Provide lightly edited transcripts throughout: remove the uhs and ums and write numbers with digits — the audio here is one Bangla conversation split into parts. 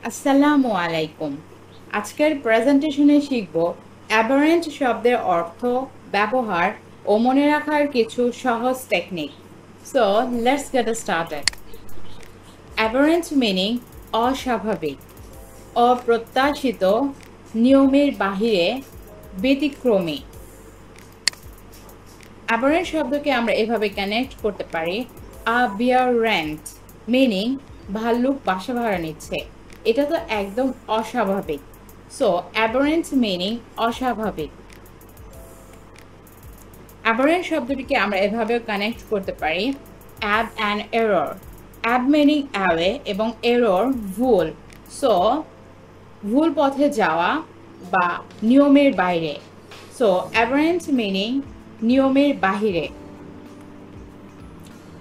আসসালামু আলাইকুম। আজকের প্রেজেন্টেশনে শিখব অ্যাবারেন্ট শব্দের অর্থ, ব্যবহার ও মনে রাখার কিছু সহজ technique. So let's get started. Aberrant meaning অস্বাভাবিক, অপ্রত্যাশিত, নিয়মের বাহিরে, ব্যতিক্রমী। অ্যাবারেন্ট শব্দকে আমরা এভাবে কানেক্ট করতে পারি। আবিয়ারেন্ট মিনিং ভাল্লুক বাসা ভাড়া নিচ্ছে, এটা তো একদম অস্বাভাবিক। সো অ্যাবারেন্ট মিনিং অস্বাভাবিক। অ্যাবারেন্ট শব্দটিকে আমরা এভাবেও কানেক্ট করতে পারি। Ab and error, ab meaning away এবং এরর ভুল। সো ভুল পথে যাওয়া বা নিয়মের বাইরে। সো অ্যাবারেন্ট মিনিং নিয়মের বাহিরে।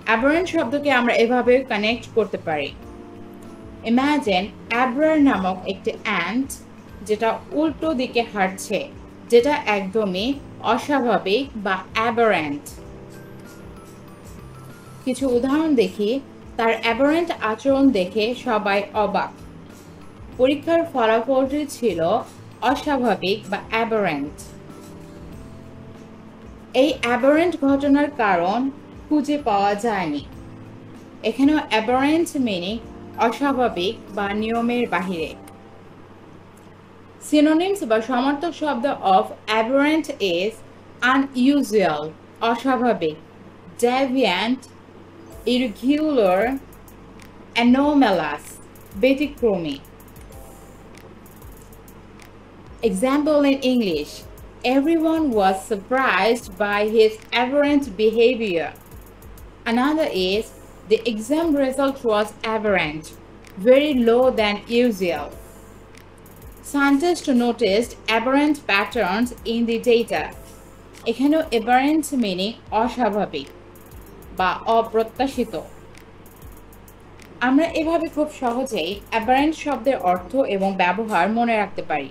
অ্যাবারেন্ট শব্দকে আমরা এভাবে কানেক্ট করতে পারি। ইমাজিন অ্যাব্রার নামক একটি অ্যান্ট যেটা উল্টো দিকে হাঁটছে, যেটা একদমই অস্বাভাবিক বা অ্যাবারেন্ট। কিছু উদাহরণ দেখি। তার অ্যাবারেন্ট আচরণ দেখে সবাই অবাক। পরীক্ষার ফলাফলটি ছিল অস্বাভাবিক বা অ্যাবারেন্ট। এই অ্যাবারেন্ট ঘটনার কারণ খুঁজে পাওয়া যায়নি। এখানেও অ্যাবারেন্ট মিনিং অস্বাভাবিক বা নিয়মের বাহিরে। সিনোনিমস বা সমার্থক শব্দ অফ অ্যাবারেন্ট ইজ আনইউজুয়াল অস্বাভাবিক, ডেভিয়ান্ট, ইররেগুলার, অ্যানোমালাস ব্যতিক্রমী। Example in English: everyone was surprised by his aberrant behavior. Another is, the exam result was aberrant, very low than usual. Scientists noticed aberrant patterns in the data. এখানেও aberrant meaning অস্বাভাবিক বা অপ্রত্যাশিত। আমরা এভাবে খুব সহজেই aberrant শব্দের অর্থ এবং ব্যবহার মনে রাখতে পারি।